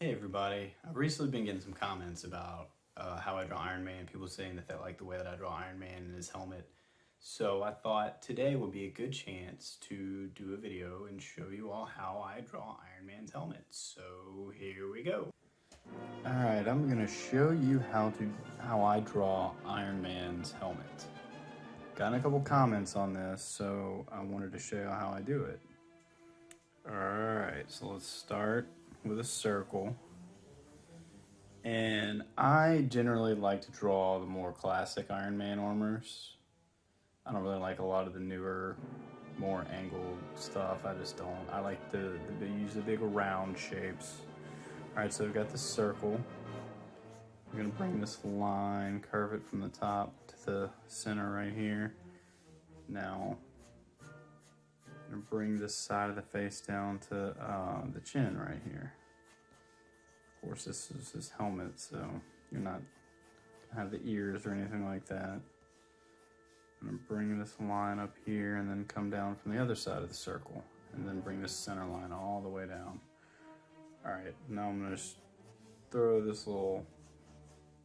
Hey everybody, I've recently been getting some comments about how I draw Iron Man, people saying that they like the way that I draw Iron Man and his helmet. So I thought today would be a good chance to do a video and show you all how I draw Iron Man's helmet. So here we go. Alright, I'm going to show you how I draw Iron Man's helmet. Gotten a couple comments on this, so I wanted to show you how I do it. Alright, so let's start with a circle. And I generally like to draw the more classic Iron Man armors. I don't really like a lot of the newer, more angled stuff. I just don't. I like to use the big round shapes. Alright, so we've got the circle. I'm gonna bring this line, curve it from the top to the center right here. Now, I'm gonna bring this side of the face down to the chin right here. Of course, this is his helmet, so you're not gonna have the ears or anything like that. I'm gonna bring this line up here and then come down from the other side of the circle and then bring this center line all the way down. All right, now I'm gonna just throw this little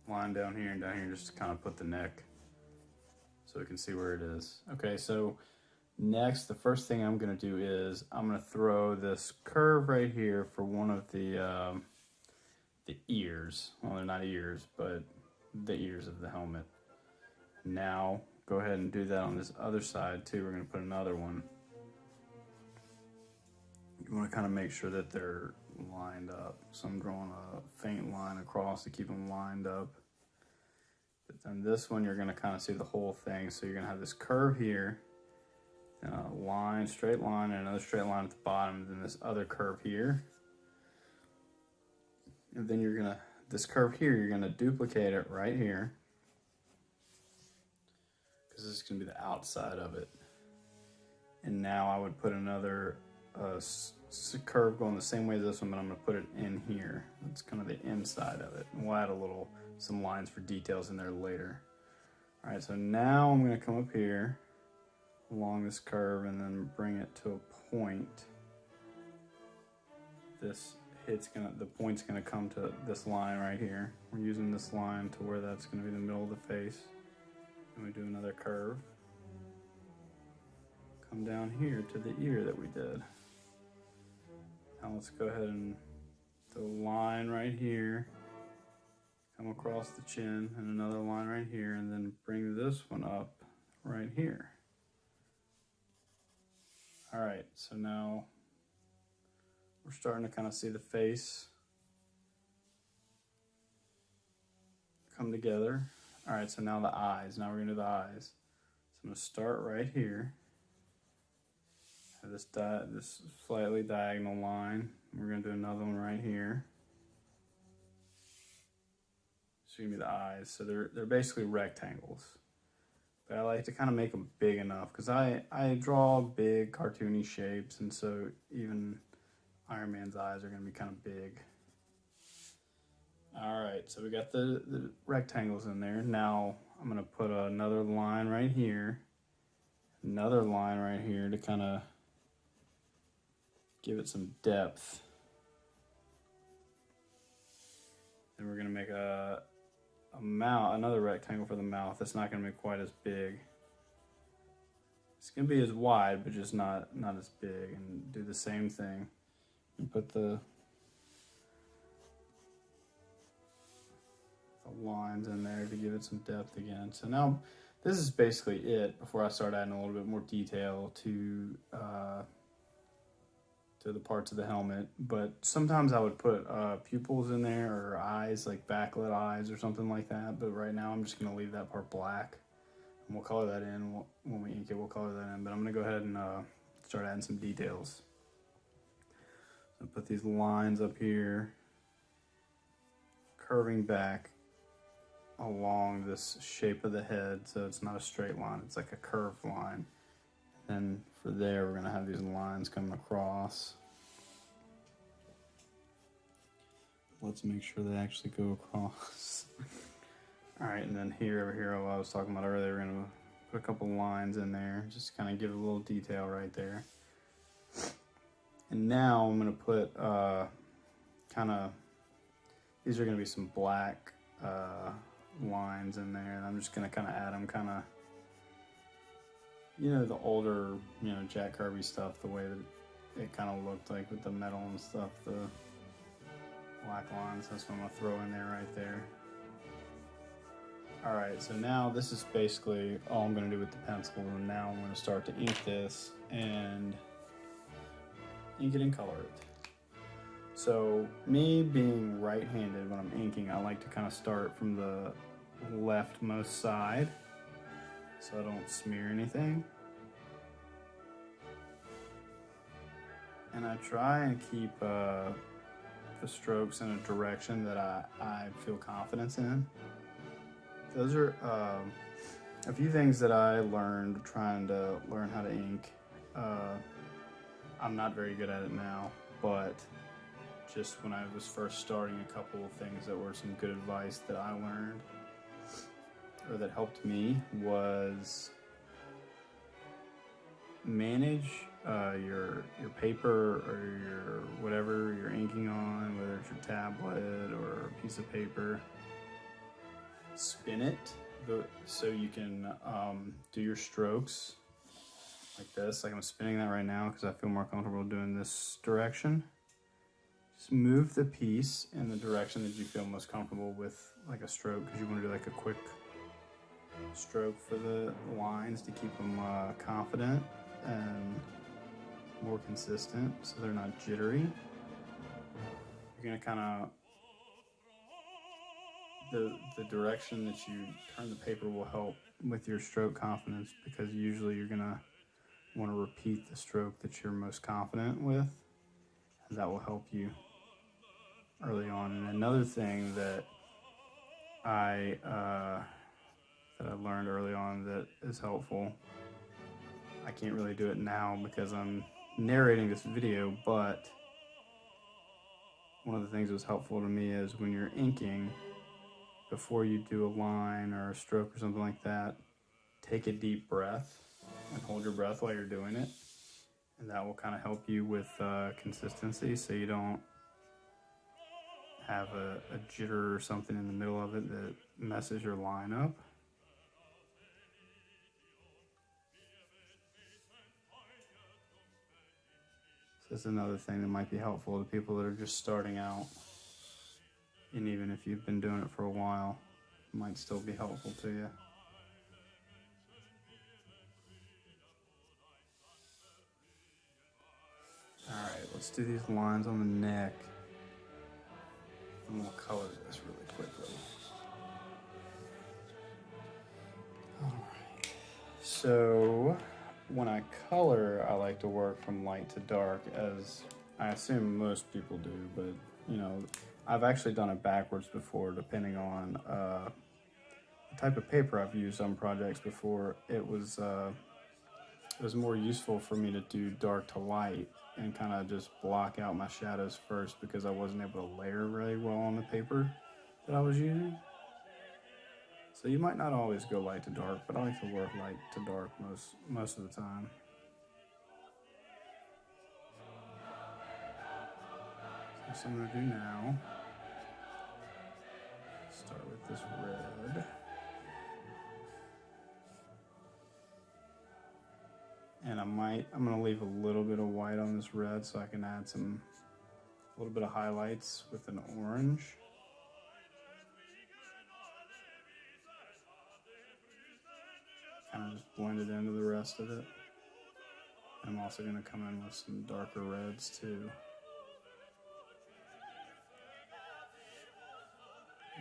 line down here and down here just to kind of put the neck so we can see where it is. Okay, so next, the first thing I'm gonna do is I'm gonna throw this curve right here for one of the ears. Well, they're not ears, but the ears of the helmet. Now, go ahead and do that on this other side too. We're gonna put another one. You wanna kind of make sure that they're lined up. So I'm drawing a faint line across to keep them lined up. But then this one, you're gonna kind of see the whole thing. So you're gonna have this curve here, line, straight line, and another straight line at the bottom, and then this other curve here. And then you're gonna, this curve here, you're gonna duplicate it right here, because this is gonna be the outside of it. And now I would put another curve going the same way as this one, but I'm gonna put it in here. It's kind of the inside of it. And we'll add some lines for details in there later. All right, so now I'm gonna come up here along this curve and then bring it to a point. The point's gonna come to this line right here. We're using this line to where that's gonna be the middle of the face. And we do another curve. Come down here to the ear that we did. Now let's go ahead and do a line right here. Come across the chin and another line right here, and then bring this one up right here. All right, so now we're starting to kind of see the face come together. All right, so now the eyes. Now we're gonna do the eyes. So I'm gonna start right here. Have this slightly diagonal line. We're gonna do another one right here. So gonna be the eyes. So they're basically rectangles. But I like to kind of make them big enough because I draw big cartoony shapes, and so even Iron Man's eyes are going to be kind of big. All right, so we got the rectangles in there. Now I'm going to put another line right here, another line right here to kind of give it some depth. Then we're going to make another rectangle for the mouth. It's not going to be quite as big. It's going to be as wide, but just not as big. And do the same thing. And put the lines in there to give it some depth again. So now this is basically it before I start adding a little bit more detail to the parts of the helmet. But sometimes I would put pupils in there or eyes, like backlit eyes or something like that. But right now I'm just going to leave that part black. And we'll color that in. When we ink it, we'll color that in. But I'm going to go ahead and start adding some details. So put these lines up here, curving back along this shape of the head, so it's not a straight line, it's like a curved line. Then for there, we're gonna have these lines coming across. Let's make sure they actually go across. All right, and then over here, what I was talking about earlier, we're gonna put a couple lines in there, just kind of give a little detail right there. And now I'm gonna put kind of these are going to be some black lines in there, and I'm just going to kind of add them kind of, you know, the older, you know, Jack Kirby stuff, the way that it kind of looked like with the metal and stuff, the black lines. That's what I'm going to throw in there right there. Alright, so now this is basically all I'm going to do with the pencil, and now I'm going to start to ink this and ink it and color it. So me being right-handed when I'm inking, I like to kind of start from the leftmost side so I don't smear anything. And I try and keep the strokes in a direction that I feel confidence in. Those are a few things that I learned trying to learn how to ink. I'm not very good at it now, but just when I was first starting, a couple of things that were some good advice that I learned or that helped me was manage your paper or your whatever you're inking on, whether it's your tablet or a piece of paper. Spin it so you can do your strokes like this. Like I'm spinning that right now because I feel more comfortable doing this direction. Just move the piece in the direction that you feel most comfortable with, like a stroke, because you want to do like a quick stroke for the lines to keep them confident and more consistent so they're not jittery. You're going to kind of the direction that you turn the paper will help with your stroke confidence, because usually you're gonna want to repeat the stroke that you're most confident with, and that will help you early on. And another thing that I learned early on that is helpful, I can't really do it now because I'm narrating this video, but one of the things that was helpful to me is when you're inking, before you do a line or a stroke or something like that, take a deep breath and hold your breath while you're doing it. And that will kind of help you with consistency, so you don't have a jitter or something in the middle of it that messes your line up. So that's another thing that might be helpful to people that are just starting out. And even if you've been doing it for a while, it might still be helpful to you. Alright, let's do these lines on the neck. And we'll color this really quickly. Alright, so when I color, I like to work from light to dark, as I assume most people do, but you know, I've actually done it backwards before, depending on the type of paper I've used on projects before. It was more useful for me to do dark to light and kind of just block out my shadows first, because I wasn't able to layer really well on the paper that I was using. So you might not always go light to dark, but I like to work light to dark most of the time. So that's what I'm going to do now. Start with this red. And I'm going to leave a little bit of white on this red so I can add a little bit of highlights with an orange. Kind of just blend it into the rest of it. I'm also going to come in with some darker reds too.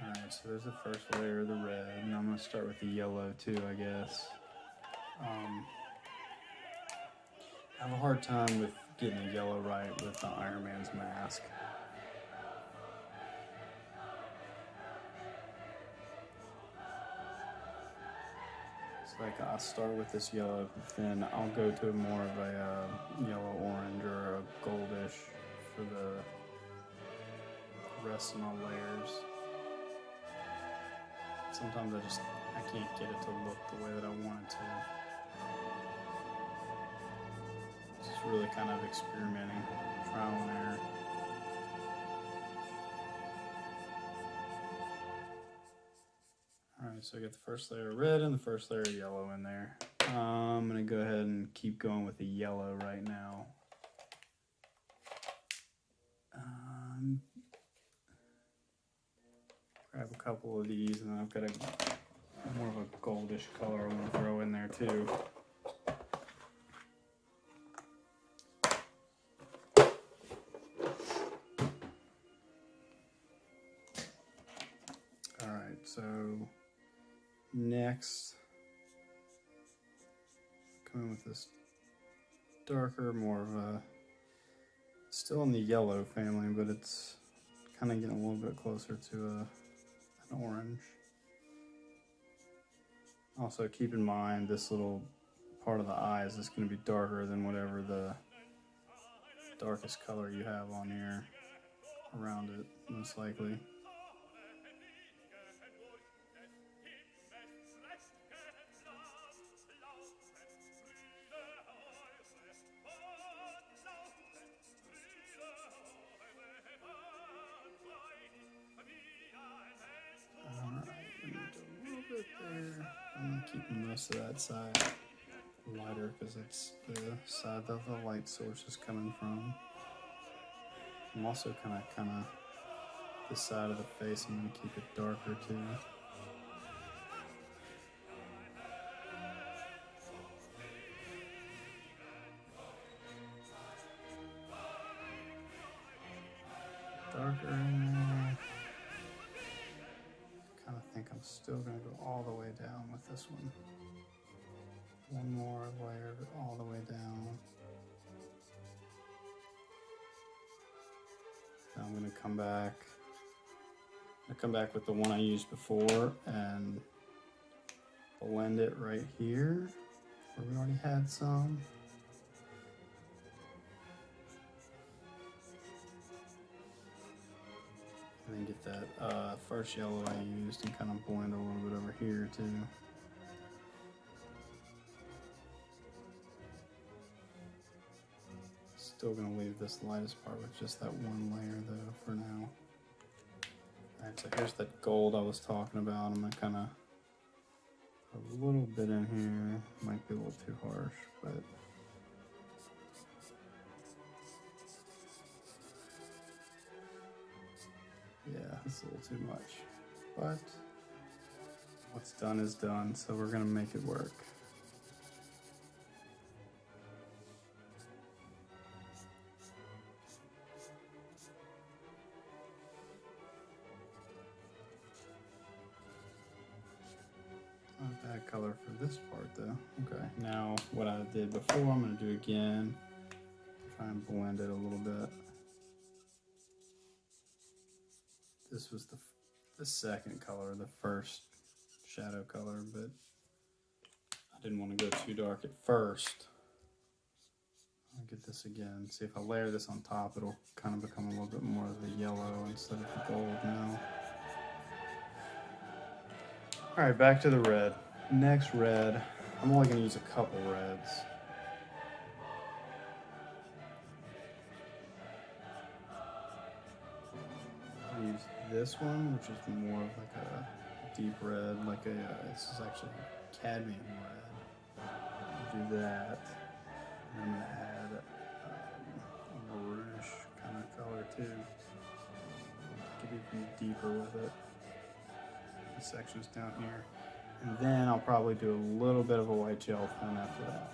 Alright, so there's the first layer of the red, and I'm going to start with the yellow too, I guess. I have a hard time with getting the yellow right with the Iron Man's mask. So like I'll start with this yellow, but then I'll go to more of a yellow-orange or a goldish for the rest of my layers. Sometimes I can't get it to look the way that I want it to. Just really kind of experimenting, trial and error. Alright, so I got the first layer of red and the first layer of yellow in there. I'm going to go ahead and keep going with the yellow right now. Grab a couple of these, and then I've got a more of a goldish color I want to throw in there too. Alright, so next, coming with this darker, more of a, still in the yellow family, but it's kind of getting a little bit closer to an orange. Also keep in mind this little part of the eyes is going to be darker than whatever the darkest color you have on here around it, most likely. I'm keeping most of that side lighter because it's the side that the light source is coming from. I'm also kind of this side of the face, I'm going to keep it darker too. Darker in there. Kind of think I'm still going to go all the way down with this one. One more layer all the way down. Now I'm going to come back. With the one I used before and blend it right here where we already had some. And then get that first yellow I used and kind of blend a little bit over here too. Still going to leave this lightest part with just that one layer though for now. Alright, so here's that gold I was talking about. I'm going to kind of put a little bit in here. Might be a little too harsh, but yeah, it's a little too much. But what's done is done, so we're going to make it work. Not a bad color for this part though. Okay, now what I did before, I'm going to do again. Try and blend it a little bit. This was the second color, the first shadow color, but I didn't want to go too dark at first. I'll get this again. See if I layer this on top, it'll kind of become a little bit more of the yellow instead of the gold now. All right, back to the red. Next red, I'm only going to use a couple reds. I'll use this one, which is more of like a deep red, like this is actually cadmium red. I'll do that. And I'm going to add a maroonish kind of color too. Get even deeper with it. The sections down here. And then I'll probably do a little bit of a white gel pen after that.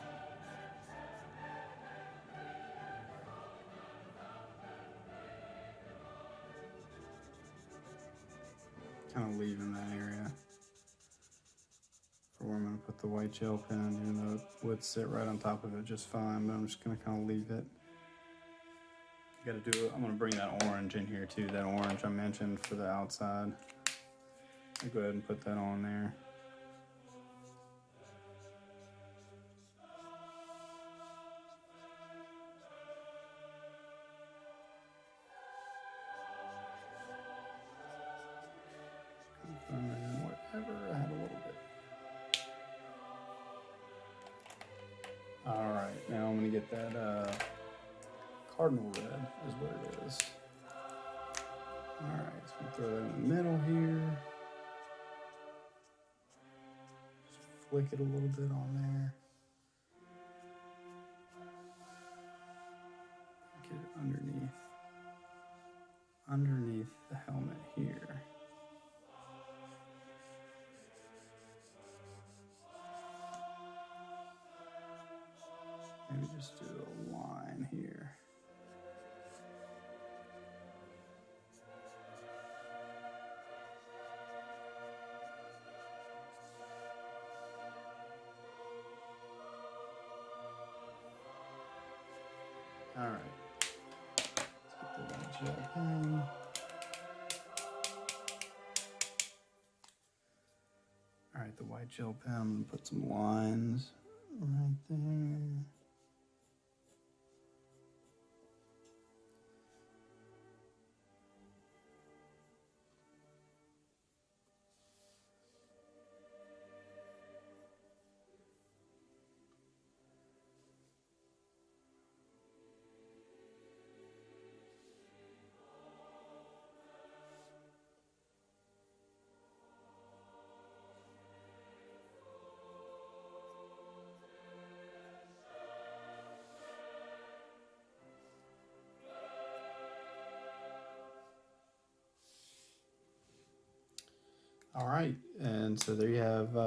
Kind of leaving that area for where I'm going to put the white gel pen, even though it would sit right on top of it just fine, but I'm just going to kind of leave it. I'm going to bring that orange in here too, that orange I mentioned for the outside. I'll go ahead and put that on there. Whatever, I had a little bit. All right, now I'm going to get that cardinal red is what it is. All right, so I'm going to throw that in the middle here. flick it a little bit on there. Get it underneath the helmet here. Maybe just do a line here. All right. Let's get the white gel pen. All right, the white gel pen. I'm gonna put some lines right there. All right, and so there you have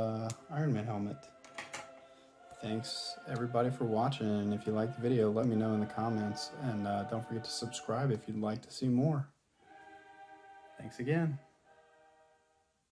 Iron Man helmet. Thanks everybody for watching, and if you liked the video, let me know in the comments, and don't forget to subscribe if you'd like to see more. Thanks again.